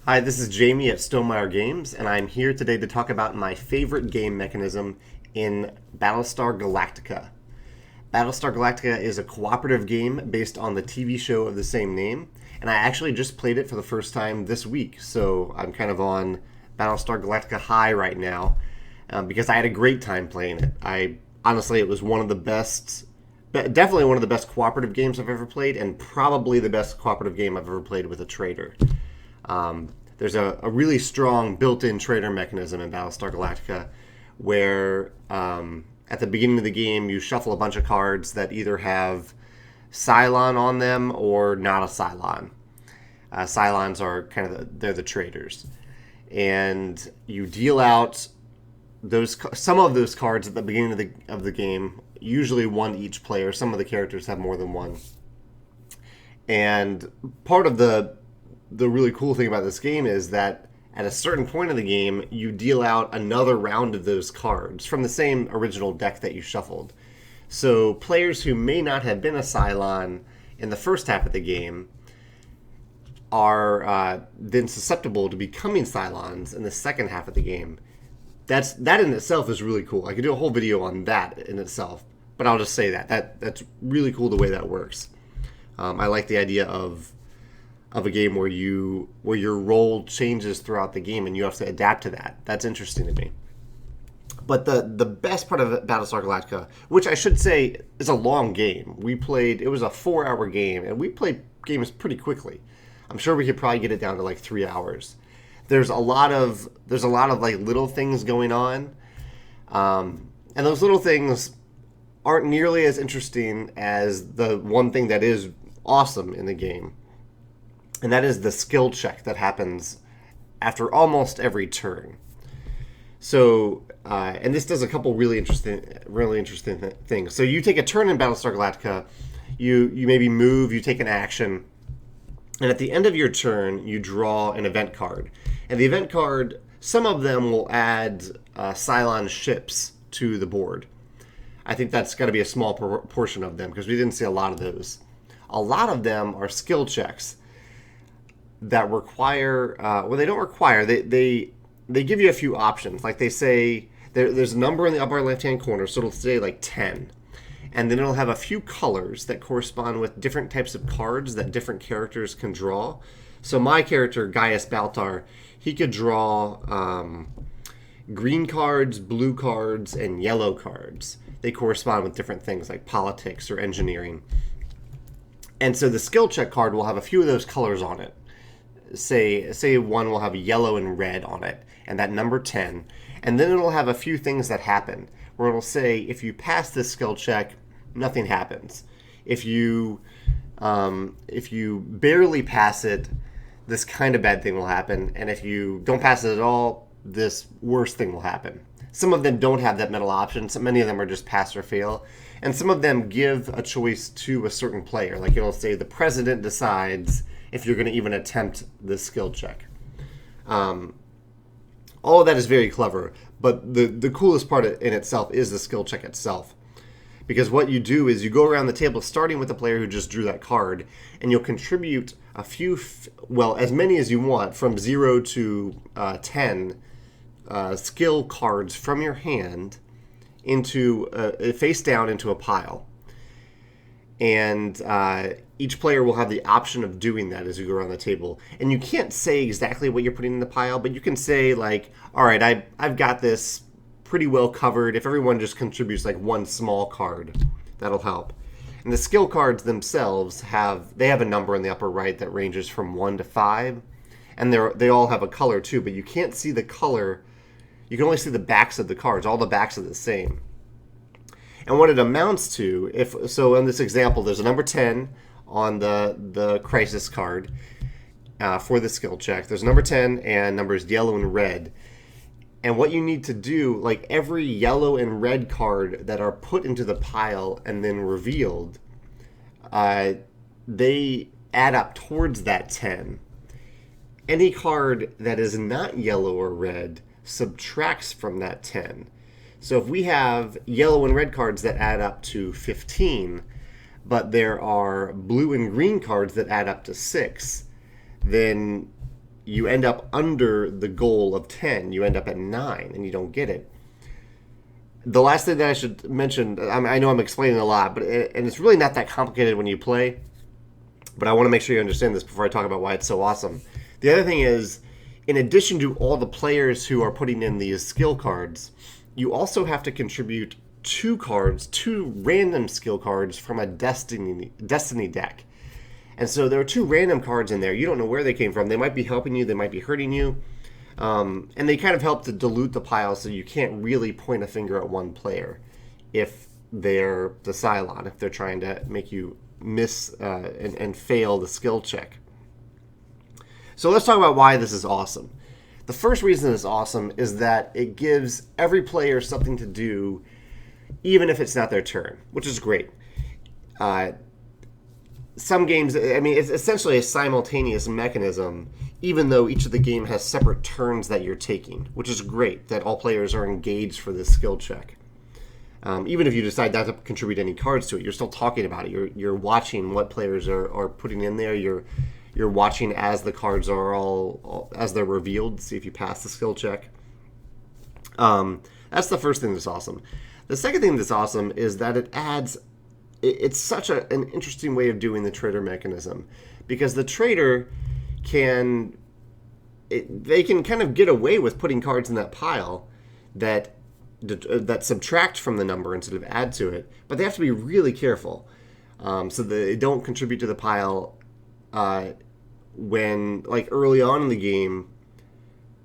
Hi, this is Jamey at Stonemeyer Games, and I'm here today to talk about my favorite game mechanism in Battlestar Galactica. Battlestar Galactica is a cooperative game based on the TV show of the same name, and I actually just played it for the first time this week, so I'm kind of on Battlestar Galactica high right now because I had a great time playing it. Honestly, it was one of the best, definitely one of the best cooperative games I've ever played, and probably the best cooperative game I've ever played with a traitor. There's a really strong built-in traitor mechanism in Battlestar Galactica where at the beginning of the game you shuffle a bunch of cards that either have Cylon on them or not a Cylon. Cylons are they're the traitors. And you deal out some of those cards at the beginning of the game, usually one each player. Some of the characters have more than one. And part of the really cool thing about this game is that at a certain point in the game, you deal out another round of those cards from the same original deck that you shuffled. So players who may not have been a Cylon in the first half of the game are then susceptible to becoming Cylons in the second half of the game. That in itself is really cool. I could do a whole video on that in itself, but I'll just say that's really cool the way that works. I like the idea of a game where your role changes throughout the game and you have to adapt to that. That's interesting to me. But the best part of Battlestar Galactica, which I should say is a long game. It was a 4-hour game, and we played games pretty quickly. I'm sure we could probably get it down to like 3 hours. There's a lot of like little things going on, and those little things aren't nearly as interesting as the one thing that is awesome in the game. And that is the skill check that happens after almost every turn. So, and this does a couple really interesting things. So you take a turn in Battlestar Galactica, you maybe move, you take an action, and at the end of your turn, you draw an event card. And the event card, some of them will add Cylon ships to the board. I think that's got to be a small portion of them because we didn't see a lot of those. A lot of them are skill checks that require, they don't require, they give you a few options. Like they say, there's a number in the upper left-hand corner, so it'll say like 10. And then it'll have a few colors that correspond with different types of cards that different characters can draw. So my character, Gaius Baltar, he could draw green cards, blue cards, and yellow cards. They correspond with different things like politics or engineering. And so the skill check card will have a few of those colors on it. Say one will have yellow and red on it, and that number 10. And then it'll have a few things that happen, where it'll say, if you pass this skill check, nothing happens. If you barely pass it, this kind of bad thing will happen. And if you don't pass it at all, this worse thing will happen. Some of them don't have that middle option. So many of them are just pass or fail. And some of them give a choice to a certain player. Like it'll say the president decides if you're going to even attempt this skill check. All of that is very clever, but the coolest part in itself is the skill check itself. Because what you do is you go around the table starting with the player who just drew that card, and you'll contribute a few, as many as you want, from 0 to 10 skill cards from your hand into face down into a pile. And each player will have the option of doing that as you go around the table. And you can't say exactly what you're putting in the pile, but you can say, like, all right, I've got this pretty well covered. If everyone just contributes like one small card, that'll help. And the skill cards themselves have a number in the upper right that ranges from 1 to 5. And they all have a color too, but you can't see the color. You can only see the backs of the cards. All the backs are the same. And what it amounts to, so in this example, there's a number 10 on the crisis card for the skill check. There's number 10 and numbers yellow and red. And what you need to do, like every yellow and red card that are put into the pile and then revealed, they add up towards that 10. Any card that is not yellow or red subtracts from that 10. So if we have yellow and red cards that add up to 15, but there are blue and green cards that add up to 6, then you end up under the goal of 10. You end up at 9, and you don't get it. The last thing that I should mention, I know I'm explaining a lot, and it's really not that complicated when you play, but I want to make sure you understand this before I talk about why it's so awesome. The other thing is, in addition to all the players who are putting in these skill cards, you also have to contribute 2 random skill cards from a Destiny deck. And so there are 2 random cards in there. You don't know where they came from. They might be helping you. They might be hurting you. And they kind of help to dilute the pile so you can't really point a finger at one player if they're the Cylon, if they're trying to make you miss and fail the skill check. So let's talk about why this is awesome. The first reason it's awesome is that it gives every player something to do even if it's not their turn, which is great. Some games, I mean, it's essentially a simultaneous mechanism, even though each of the game has separate turns that you're taking, which is great that all players are engaged for this skill check. Even if you decide not to contribute any cards to it, you're still talking about it. You're watching what players are putting in there. You're watching as the cards are as they're revealed, see if you pass the skill check. That's the first thing that's awesome. The second thing that's awesome is that it's such an interesting way of doing the traitor mechanism, because the traitor they can kind of get away with putting cards in that pile that subtract from the number instead of add to it, but they have to be really careful so that they don't contribute to the pile when, like, early on in the game,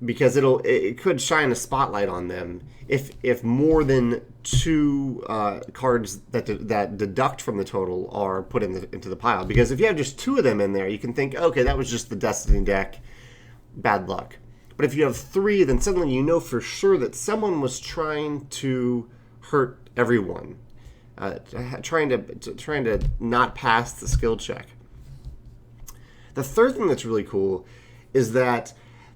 because it could shine a spotlight on them if more than 2 cards that deduct from the total are put into the pile. Because if you have just 2 of them in there, you can think, okay, that was just the Destiny deck, bad luck. But if you have 3, then suddenly you know for sure that someone was trying to hurt everyone, trying to not pass the skill check. The third thing that's really cool is that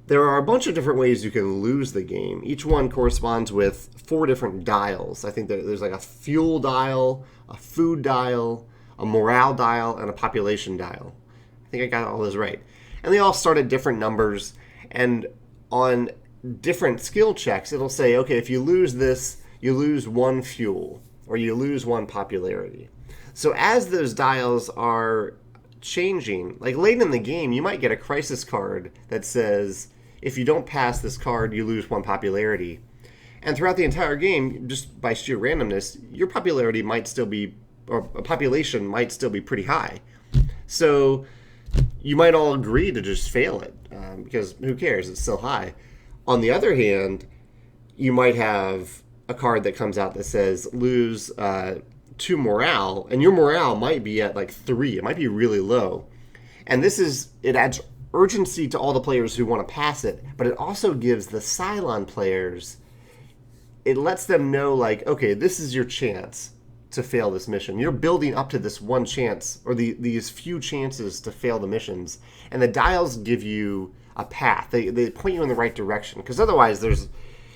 there are a bunch of different ways you can lose the game. Each one corresponds with 4 different dials. I think that there's like a fuel dial, a food dial, a morale dial, and a population dial. I think I got all those right. And they all start at different numbers, and on different skill checks, it'll say, okay, if you lose this, you lose 1 fuel, or you lose 1 popularity. So as those dials are changing, like late in the game, you might get a crisis card that says, if you don't pass this card, you lose 1 popularity. And throughout the entire game, just by sheer randomness, your popularity might still be, or population might still be pretty high. So you might all agree to just fail it, because who cares? It's still high. On the other hand, you might have a card that comes out that says lose 2 morale, and your morale might be at like 3. It might be really low. And it adds urgency to all the players who want to pass it, but it also gives the Cylon players, it lets them know, like, okay, this is your chance to fail this mission. You're building up to this one chance, or these few chances to fail the missions, and the dials give you a path. They point you in the right direction, because otherwise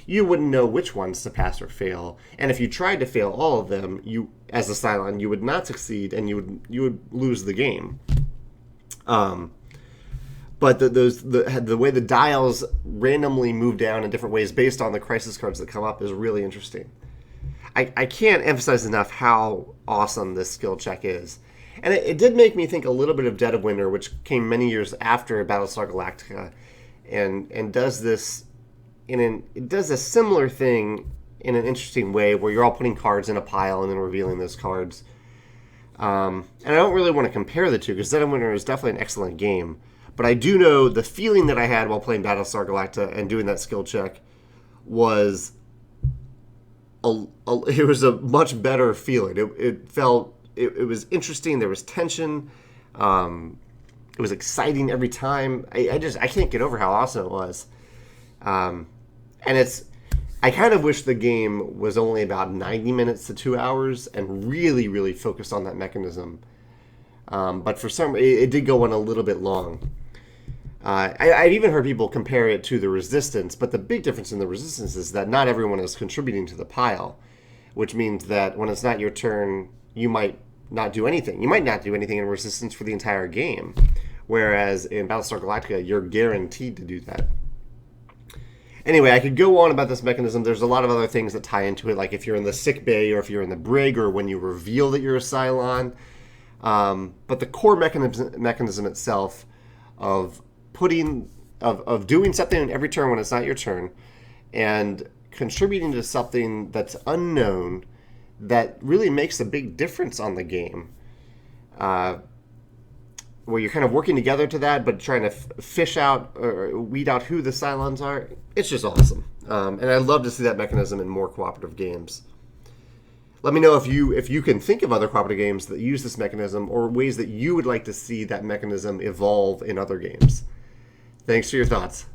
you wouldn't know which ones to pass or fail. And if you tried to fail all of them, you, as a Cylon, you would not succeed, and you would lose the game. But the way the dials randomly move down in different ways based on the crisis cards that come up is really interesting. I can't emphasize enough how awesome this skill check is. And it did make me think a little bit of Dead of Winter, which came many years after Battlestar Galactica, and does this it does a similar thing in an interesting way, where you're all putting cards in a pile and then revealing those cards. And I don't really want to compare the two, because Dead of Winter is definitely an excellent game. But I do know the feeling that I had while playing Battlestar Galactica and doing that skill check was it was a much better feeling. It felt it was interesting. There was tension. It was exciting every time. I can't get over how awesome it was. And I kind of wish the game was only about 90 minutes to 2 hours and really, really focused on that mechanism. But for some, it did go on a little bit long. I've even heard people compare it to the Resistance, but the big difference in the Resistance is that not everyone is contributing to the pile, which means that when it's not your turn, you might not do anything. You might not do anything in Resistance for the entire game, whereas in Battlestar Galactica, you're guaranteed to do that. Anyway, I could go on about this mechanism. There's a lot of other things that tie into it, like if you're in the sick bay or if you're in the brig or when you reveal that you're a Cylon. But the core mechanism itself of doing something every turn when it's not your turn and contributing to something that's unknown that really makes a big difference on the game. Where you're kind of working together to that, but trying to fish out or weed out who the Cylons are. It's just awesome. And I'd love to see that mechanism in more cooperative games. Let me know if you can think of other cooperative games that use this mechanism or ways that you would like to see that mechanism evolve in other games. Thanks for your thoughts.